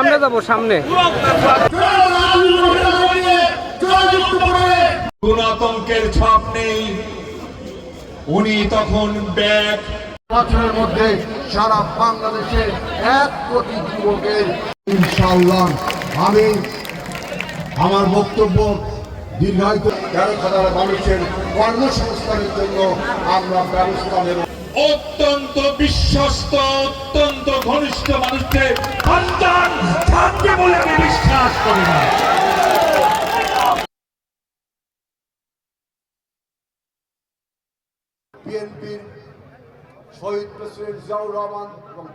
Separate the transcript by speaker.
Speaker 1: সামনে যাবো, সামনে।
Speaker 2: আতঙ্কের ছাপ নেই, উনি তখন ব্যাগ
Speaker 3: বছরের মধ্যে সারা বাংলাদেশে 1 কোটি যুবকের ইনশাআল্লাহ আমি আমার বক্তব্য দীর্ঘায়িত 13,000 মানুষের কর্মসংস্থানের জন্য আমরা ব্যবস্থা নেব।
Speaker 2: অত্যন্ত বিশ্বস্ত, অত্যন্ত ঘনিষ্ঠ মানুষদের সন্তান থাকবে বলে আমি বিশ্বাস করি না।
Speaker 3: বিএনপির শহীদ প্রেসিডেন্ট জিয়াউর রহমান এবং